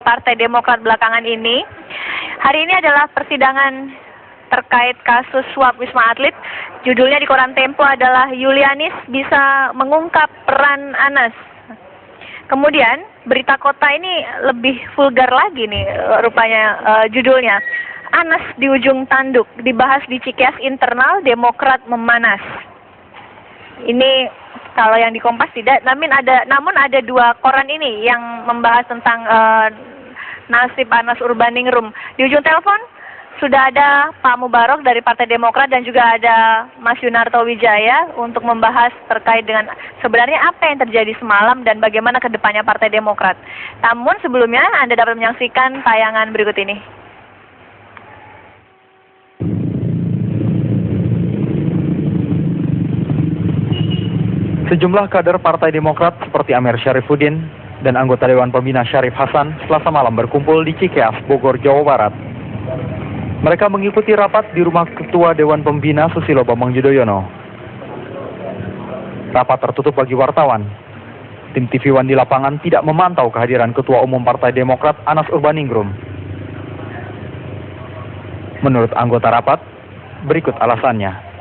Partai Demokrat belakangan ini. Hari ini adalah persidangan terkait kasus suap Wisma Atlet. Judulnya di koran Tempo adalah Yulianis bisa mengungkap peran Anas. Kemudian berita kota ini lebih vulgar lagi nih rupanya judulnya. Anas di ujung tanduk, dibahas di Cikeas internal Demokrat memanas. Ini kalau yang di Kompas tidak, namun ada dua koran ini yang membahas tentang nasib Anas Urbaningrum. Di ujung telepon sudah ada Pak Mubarok dari Partai Demokrat dan juga ada Mas Yunarto Wijaya untuk membahas terkait dengan sebenarnya apa yang terjadi semalam dan bagaimana kedepannya Partai Demokrat. Namun sebelumnya Anda dapat menyaksikan tayangan berikut ini. Sejumlah kader Partai Demokrat seperti Amir Syarifuddin dan anggota Dewan Pembina Syarif Hasan Selasa malam berkumpul di Cikeas, Bogor, Jawa Barat. Mereka mengikuti rapat di rumah Ketua Dewan Pembina Susilo Bambang Yudhoyono. Rapat tertutup bagi wartawan. Tim TV One di lapangan tidak memantau kehadiran Ketua Umum Partai Demokrat Anas Urbaningrum. Menurut anggota rapat, berikut alasannya.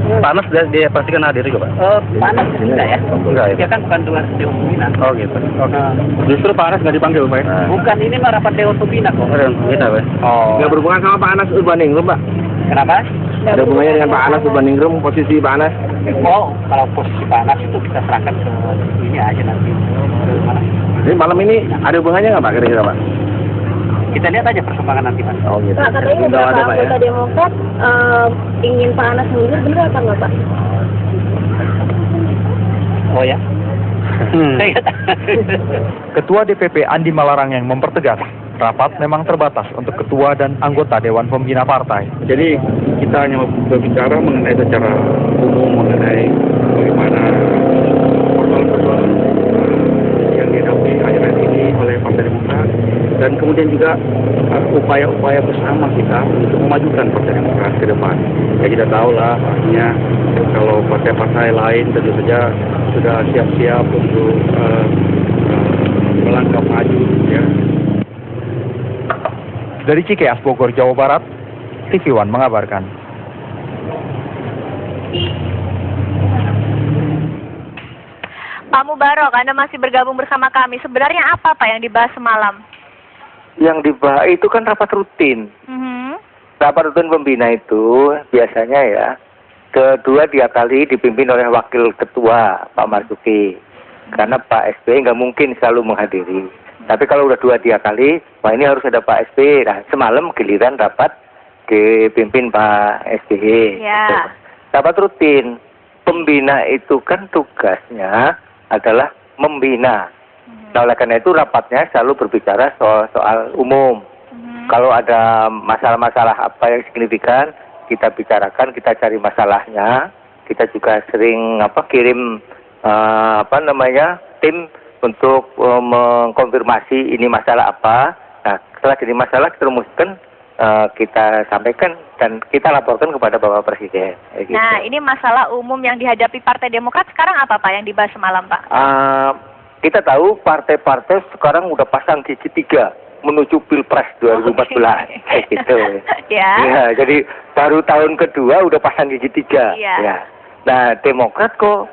Panas dia pastikan hadir juga, Pak? Panas enggak ya? Enggak ya? Dia kan bukan Dewan Pembina. Oh gitu. Justru Pak Anas nggak dipanggil, Pak? Bukan, ini mah rapat Dewan Pembina kok. Dewan Pembina, Pak? Oh. Nggak berhubungan sama Pak Anas Urbaningrum, Pak? Kenapa? Ada hubungannya dengan Pak Anas Urbaningrum, posisi Pak Anas? Oh, kalau posisi Pak Anas itu kita serahkan ke ini aja nanti. Ke mana? Jadi malam ini ada hubungannya nggak, Pak, kira-kira, Pak? Kita lihat aja perkembangan nanti, Pak. Oh gitu. Pak, katanya beberapa anggota Demokrat ingin Pak Anas mundur, benar apa nggak, Pak? Oh ya? Ketua DPP Andi Malarang yang mempertegas, rapat memang terbatas untuk ketua dan anggota Dewan Pembina Partai. Jadi kita hanya berbicara mengenai secara umum mengenai bagaimana persoalan-persoalan yang dihadapi akhir-akhir ini oleh Partai Demokrat dan kemudian juga upaya-upaya bersama kita untuk memajukan Partai Demokrat ke depan. Ya kita tahu lah, artinya kalau partai-partai lain tentu saja sudah siap-siap untuk melangkah maju, ya. Dari Cikeas, Bogor, Jawa Barat, TV One mengabarkan. Pak Mubarok, Anda masih bergabung bersama kami. Sebenarnya apa Pak yang dibahas semalam? Yang dibahas itu kan rapat rutin. Rapat rutin pembina itu biasanya ya, kedua kali dipimpin oleh wakil ketua Pak Marzuki. Karena Pak SBY nggak mungkin selalu menghadiri. Tapi kalau udah 2-3 kali, wah ini harus ada Pak SBY. Nah, semalam giliran rapat dipimpin Pak SBY. Ya. Rapat rutin. Pembina itu kan tugasnya adalah membina. Nah, oleh karena itu rapatnya selalu berbicara soal umum. Kalau ada masalah-masalah apa yang signifikan, kita bicarakan, kita cari masalahnya. Kita juga sering kirim tim untuk mengkonfirmasi ini masalah apa. Nah, setelah jadi masalah kita rumuskan, kita sampaikan dan kita laporkan kepada Bapak Presiden. Gitu. Nah, ini masalah umum yang dihadapi Partai Demokrat sekarang apa Pak yang dibahas semalam Pak? Kita tahu partai-partai sekarang udah pasang gigi 3 menuju Pilpres 2014. Kayak gitu. Ya, jadi baru tahun kedua udah pasang gigi 3. Ya. Nah, Demokrat kok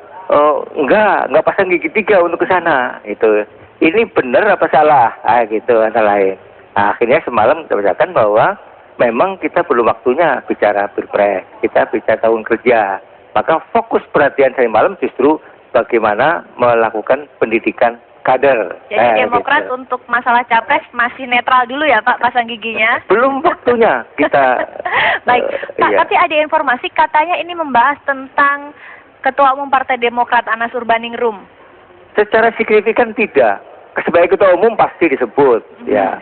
enggak pasang gigi 3 untuk ke sana. Itu. Ini benar apa salah? Gitu antara lain. Nah, akhirnya semalam kita bacakan bahwa memang kita belum waktunya bicara Pilpres. Kita bicara tahun kerja. Maka fokus perhatian saya malam justru bagaimana melakukan pendidikan kader. Jadi Demokrat gitu. untuk masalah capres masih netral dulu ya Pak, pasang giginya? Belum waktunya kita. Baik, Pak, iya. tapi ada informasi katanya ini membahas tentang Ketua Umum Partai Demokrat Anas Urbaningrum. Secara signifikan tidak. Sebagai Ketua Umum pasti disebut, ya.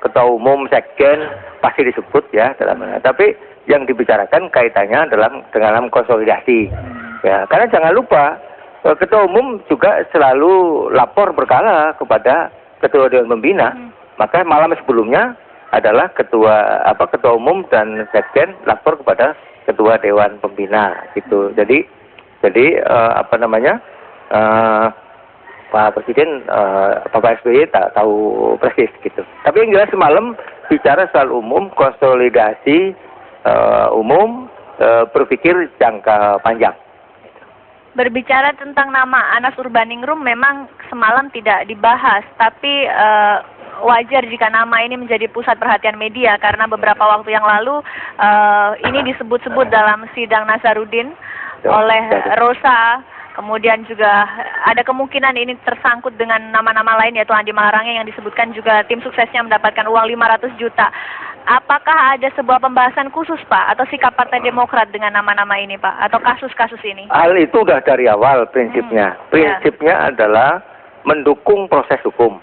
Ketua Umum, Sekjen pasti disebut ya dalamnya. Tapi yang dibicarakan kaitannya dalam konsolidasi. Ya, karena jangan lupa Ketua Umum juga selalu lapor berkala kepada Ketua Dewan Pembina. Maka malam sebelumnya adalah Ketua Umum dan Sekjen lapor kepada Ketua Dewan Pembina gitu. Jadi Pak Presiden, Bapak SBY tak tahu persis gitu. Tapi yang jelas semalam bicara soal umum, konsolidasi umum, berpikir jangka panjang. Berbicara tentang nama Anas Urbaningrum memang semalam tidak dibahas, tapi wajar jika nama ini menjadi pusat perhatian media karena beberapa waktu yang lalu ini disebut-sebut dalam sidang Nazarudin oleh Rosa. Kemudian juga ada kemungkinan ini tersangkut dengan nama-nama lain yaitu Andi Malarangeng yang disebutkan juga tim suksesnya mendapatkan uang 500 juta. Apakah ada sebuah pembahasan khusus Pak atau sikap Partai Demokrat dengan nama-nama ini Pak atau kasus-kasus ini? Hal itu udah dari awal prinsipnya. Prinsipnya adalah mendukung proses hukum.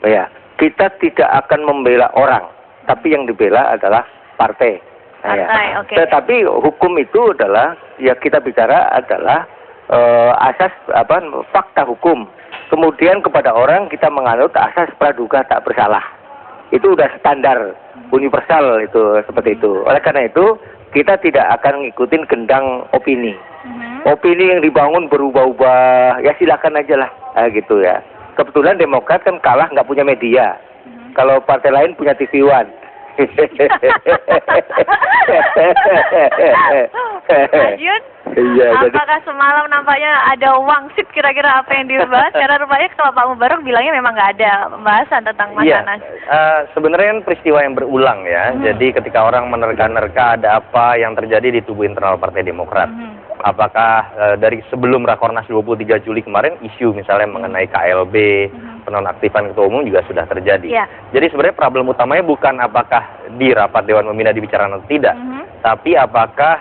Ya, kita tidak akan membela orang, tapi yang dibela adalah partai. Okay. Tetapi hukum itu adalah ya kita bicara adalah asas fakta hukum. Kemudian kepada orang kita menganut asas praduga tak bersalah. Itu udah standar universal itu seperti itu. Oleh karena itu kita tidak akan ngikutin gendang opini. Opini yang dibangun berubah-ubah, ya silakan aja lah, gitu ya. Kebetulan Demokrat kan kalah nggak punya media. Kalau partai lain punya TV One. Lanjut. Iya, apakah semalam nampaknya ada wangsit kira-kira apa yang dibahas? Karena rupanya kalau Pak Mubarok bilangnya memang nggak ada pembahasan tentang Mas Anas. Sebenarnya peristiwa yang berulang ya. Jadi ketika orang menerka-nerka ada apa yang terjadi di tubuh internal Partai Demokrat. Apakah dari sebelum Rakornas 23 Juli kemarin isu misalnya mengenai KLB, penonaktifan ketua umum juga sudah terjadi. Jadi sebenarnya problem utamanya bukan apakah di rapat Dewan Pembina dibicarakan atau tidak, tapi apakah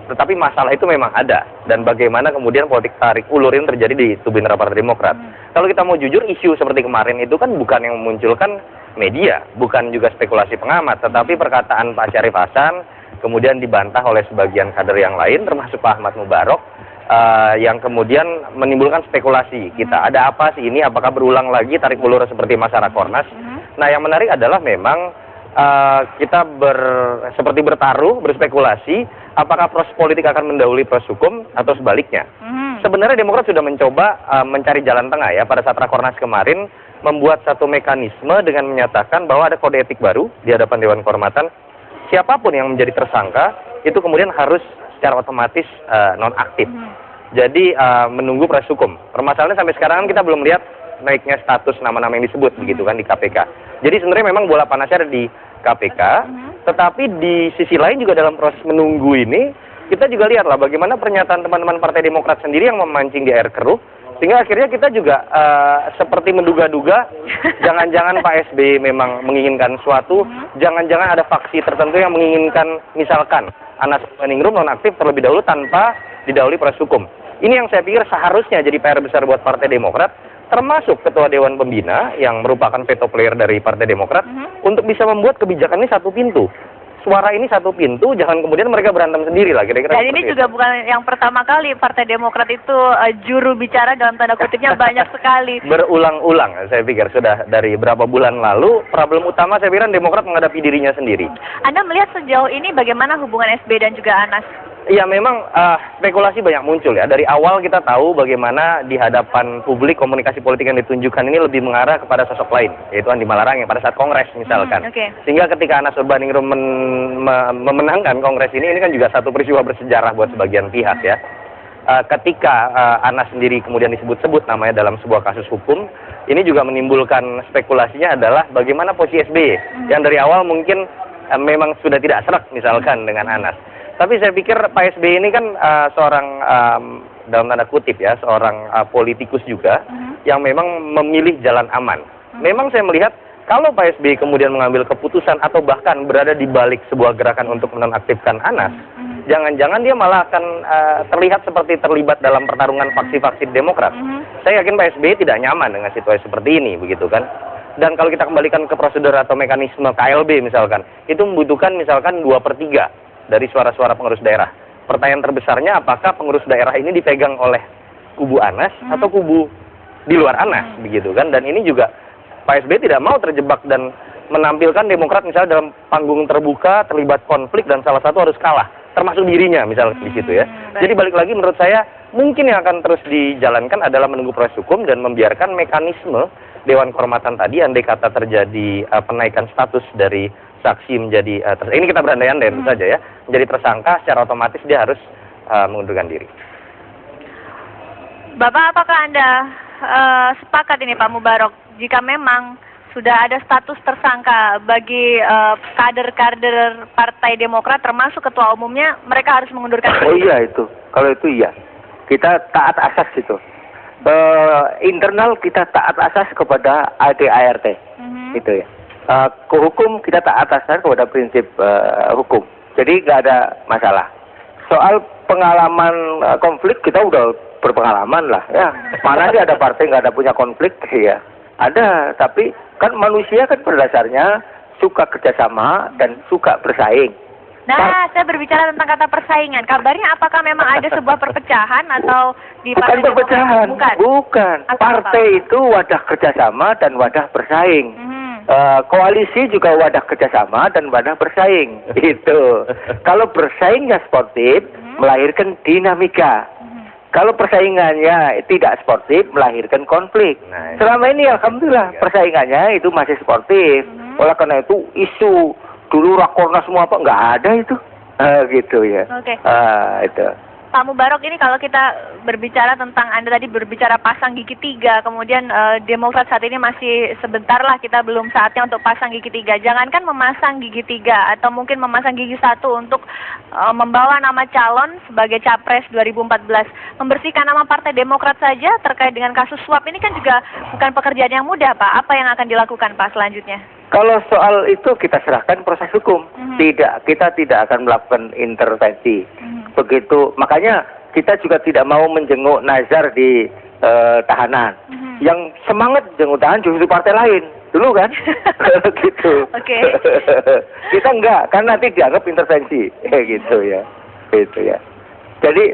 tetapi masalah itu memang ada dan bagaimana kemudian politik tarik ulur ini terjadi di tubuh internal Partai Demokrat. Kalau kita mau jujur, isu seperti kemarin itu kan bukan yang memunculkan media, bukan juga spekulasi pengamat, tetapi perkataan Pak Syarif Hasan kemudian dibantah oleh sebagian kader yang lain termasuk Pak Ahmad Mubarok yang kemudian menimbulkan spekulasi kita. Ada apa sih ini? Apakah berulang lagi tarik ulur seperti masa Rakornas? Nah, yang menarik adalah memang kita seperti bertaruh, berspekulasi apakah proses politik akan mendahului proses hukum atau sebaliknya. Sebenarnya Demokrat sudah mencoba mencari jalan tengah ya pada saat Rakornas kemarin, membuat satu mekanisme dengan menyatakan bahwa ada kode etik baru di hadapan Dewan Kehormatan. Siapapun yang menjadi tersangka itu kemudian harus secara otomatis nonaktif. Jadi menunggu proses hukum. Permasalahannya sampai sekarang kan kita belum lihat naiknya status nama-nama yang disebut begitu kan di KPK. Jadi sebenarnya memang bola panasnya ada di KPK, tetapi di sisi lain juga dalam proses menunggu ini kita juga lihatlah bagaimana pernyataan teman-teman Partai Demokrat sendiri yang memancing di air keruh. Sehingga akhirnya kita juga seperti menduga-duga jangan-jangan Pak SBY memang menginginkan suatu, jangan-jangan ada faksi tertentu yang menginginkan misalkan Anas Urbaningrum nonaktif terlebih dahulu tanpa didahului proses hukum. Ini yang saya pikir seharusnya jadi PR besar buat Partai Demokrat, termasuk Ketua Dewan Pembina yang merupakan veto player dari Partai Demokrat untuk bisa membuat kebijakan ini satu pintu. Suara ini satu pintu, jangan kemudian mereka berantem sendiri lah kira-kira. Dan ini juga bukan yang pertama kali Partai Demokrat itu juru bicara dalam tanda kutipnya banyak sekali. Berulang-ulang saya pikir sudah dari beberapa bulan lalu, problem utama saya pikir Demokrat menghadapi dirinya sendiri. Anda melihat sejauh ini bagaimana hubungan SBY dan juga Anas? Ya memang spekulasi banyak muncul ya. Dari awal kita tahu bagaimana di hadapan publik komunikasi politik yang ditunjukkan ini lebih mengarah kepada sosok lain, yaitu Andi Malarangeng pada saat kongres misalkan. Sehingga ketika Anas Urbaningrum memenangkan kongres ini kan juga satu peristiwa bersejarah buat sebagian pihak ya. Ketika Anas sendiri kemudian disebut-sebut namanya dalam sebuah kasus hukum, ini juga menimbulkan spekulasinya adalah bagaimana posisi SBY yang dari awal mungkin memang sudah tidak serak misalkan dengan Anas. Tapi saya pikir Pak SBY ini kan seorang dalam tanda kutip ya, seorang politikus juga yang memang memilih jalan aman. Memang saya melihat kalau Pak SBY kemudian mengambil keputusan atau bahkan berada di balik sebuah gerakan untuk menonaktifkan Anas, jangan-jangan dia malah akan terlihat seperti terlibat dalam pertarungan faksi-faksi Demokrat. Saya yakin Pak SBY tidak nyaman dengan situasi seperti ini, begitu kan? Dan kalau kita kembalikan ke prosedur atau mekanisme KLB misalkan, itu membutuhkan misalkan 2/3 dari suara-suara pengurus daerah. Pertanyaan terbesarnya apakah pengurus daerah ini dipegang oleh kubu Anas atau kubu di luar Anas, begitu kan? Dan ini juga Pak SBY tidak mau terjebak dan menampilkan Demokrat misalnya dalam panggung terbuka terlibat konflik dan salah satu harus kalah. termasuk dirinya misalnya di situ ya. Jadi balik lagi menurut saya mungkin yang akan terus dijalankan adalah menunggu proses hukum dan membiarkan mekanisme Dewan Kehormatan tadi andai kata terjadi penaikan status dari saksi menjadi ini kita berandai-andai tentu saja ya, menjadi tersangka secara otomatis dia harus mengundurkan diri. Bapak, apakah Anda sepakat ini Pak Mubarok, jika memang sudah ada status tersangka bagi kader-kader Partai Demokrat termasuk ketua umumnya, mereka harus mengundurkan diri? Oh iya itu, kalau itu iya. Kita taat asas itu. Internal kita taat asas kepada ADART, gitu ya. Ke hukum kita taat asas kepada prinsip hukum. Jadi nggak ada masalah. Soal pengalaman konflik kita udah berpengalaman lah ya. Mana sih ada partai nggak ada punya konflik ya? Ada, tapi kan manusia kan pada dasarnya suka kerjasama dan suka bersaing. Nah, saya berbicara tentang kata persaingan. Kabarnya apakah memang ada sebuah perpecahan atau di bukan Partai perpecahan, Demokrat? bukan. Partai itu wadah kerjasama dan wadah bersaing. Koalisi juga wadah kerjasama dan wadah bersaing. Itu. Kalau bersaingnya sportif, melahirkan dinamika. Kalau persaingannya tidak sportif, melahirkan konflik. Nah, selama ini alhamdulillah persaingannya itu masih sportif. Oleh karena itu isu dulu rakornas semua apa nggak ada itu, gitu ya. Oke. Itu. Pak Mubarok, ini kalau kita berbicara tentang Anda tadi berbicara pasang gigi 3, kemudian Demokrat saat ini masih sebentar lah, kita belum saatnya untuk pasang gigi 3. Jangankan memasang gigi 3 atau mungkin memasang gigi 1 untuk membawa nama calon sebagai capres 2014. Membersihkan nama Partai Demokrat saja terkait dengan kasus suap ini kan juga bukan pekerjaan yang mudah, Pak. Apa yang akan dilakukan, Pak, selanjutnya? Kalau soal itu kita serahkan proses hukum. Tidak, kita tidak akan melakukan intervensi. Begitu, makanya kita juga tidak mau menjenguk Nazar di tahanan. Yang semangat jenguk tahanan justru partai lain dulu kan, gitu. Oke. Kita enggak, karena nanti dianggap intervensi, gitu ya. Jadi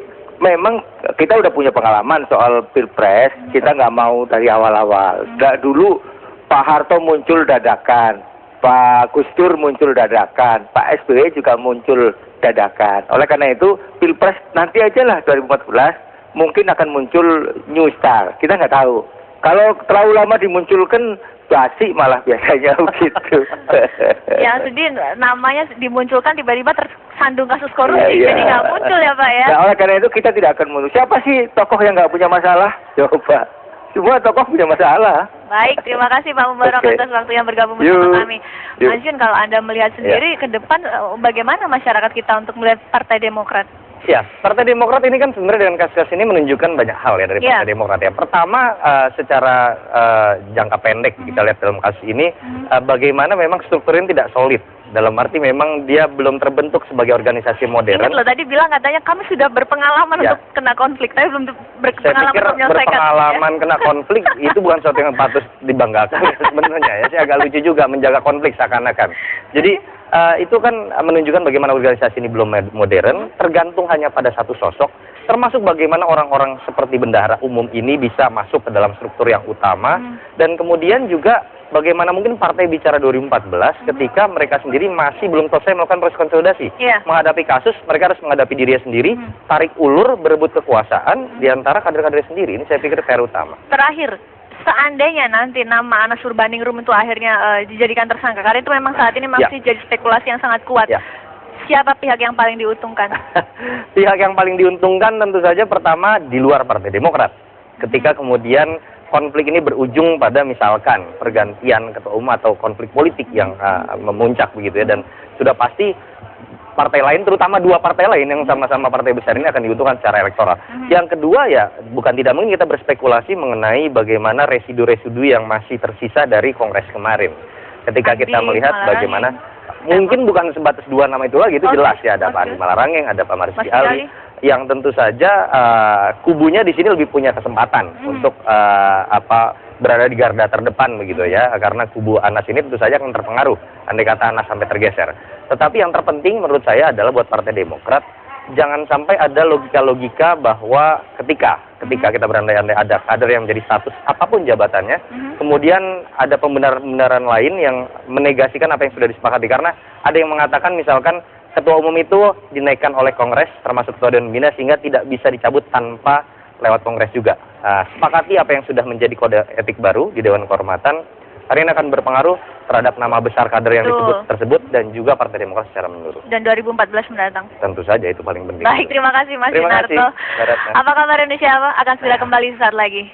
memang kita udah punya pengalaman soal pilpres. Kita nggak mau dari awal-awal. Dulu Pak Harto muncul dadakan, Pak Gus Dur muncul dadakan, Pak SBY juga muncul dadakan. Oleh karena itu, pilpres nanti aja lah 2014 mungkin akan muncul new star. Kita nggak tahu. Kalau terlalu lama dimunculkan, basi malah biasanya begitu. Ya, sedih namanya dimunculkan tiba-tiba tersandung kasus korupsi, jadi nggak muncul ya Pak ya. Nah, oleh karena itu kita tidak akan mundur. Siapa sih tokoh yang nggak punya masalah? Coba. Semua tokoh punya masalah. Baik, terima kasih Pak Mubarok atas waktu yang bergabung bersama kami. Mas Jun, kalau Anda melihat sendiri ke depan, bagaimana masyarakat kita untuk melihat Partai Demokrat? Ya, Partai Demokrat ini kan sebenarnya dengan kasus ini menunjukkan banyak hal ya dari Partai Demokrat ya. Pertama, secara jangka pendek kita lihat dalam kasus ini, bagaimana memang strukturnya tidak solid. Dalam arti memang dia belum terbentuk sebagai organisasi modern. Ingat loh, tadi bilang katanya kami sudah berpengalaman untuk kena konflik, tapi belum berpengalaman untuk menyelesaikan. Berpengalaman kena konflik itu bukan sesuatu yang patut dibanggakan sebenarnya ya. Saya agak lucu juga menjaga konflik seakan-akan. Jadi itu kan menunjukkan bagaimana organisasi ini belum modern, tergantung hanya pada satu sosok, termasuk bagaimana orang-orang seperti bendahara umum ini bisa masuk ke dalam struktur yang utama, dan kemudian juga bagaimana mungkin partai bicara 2014 ketika mereka sendiri masih belum selesai melakukan proses konsolidasi. Menghadapi kasus, mereka harus menghadapi dirinya sendiri, tarik ulur, berebut kekuasaan di antara kader-kader sendiri. Ini saya pikir PR utama. Terakhir, seandainya nanti nama Anas Urbaningrum itu akhirnya dijadikan tersangka, karena itu memang saat ini masih jadi spekulasi yang sangat kuat. Siapa pihak yang paling diuntungkan? Pihak yang paling diuntungkan tentu saja pertama di luar Partai Demokrat. Ketika kemudian konflik ini berujung pada misalkan pergantian ketua umum atau konflik politik yang memuncak begitu ya, dan sudah pasti partai lain, terutama dua partai lain yang sama-sama partai besar ini akan diuntungkan secara elektoral. Yang kedua ya, bukan tidak mungkin kita berspekulasi mengenai bagaimana residu-residu yang masih tersisa dari Kongres kemarin. Ketika kita melihat bagaimana, mungkin bukan sebatas dua nama itu lagi, itu jelas ya, ada Pak Andi Malarangeng, ada Pak Marzuki Ali, yang tentu saja kubunya di sini lebih punya kesempatan untuk berada di garda terdepan begitu ya, karena kubu Anas ini tentu saja akan terpengaruh andai kata Anas sampai tergeser. Tetapi yang terpenting menurut saya adalah buat Partai Demokrat, jangan sampai ada logika-logika bahwa ketika kita berandai-andai ada kader yang menjadi status apapun jabatannya, kemudian ada pembenaran lain yang menegasikan apa yang sudah disepakati. Karena ada yang mengatakan misalkan ketua umum itu dinaikkan oleh Kongres, termasuk ketua Dewan Pembina, sehingga tidak bisa dicabut tanpa lewat Kongres juga. Sepakati apa yang sudah menjadi kode etik baru di Dewan Kehormatan, hari ini akan berpengaruh terhadap nama besar kader yang disebut tersebut dan juga Partai Demokrat secara menyeluruh. Dan 2014 mendatang. Tentu saja itu paling penting. Baik, terima kasih Mas Yunarto. Apa kabar Indonesia? Akan segera kembali sesaat lagi.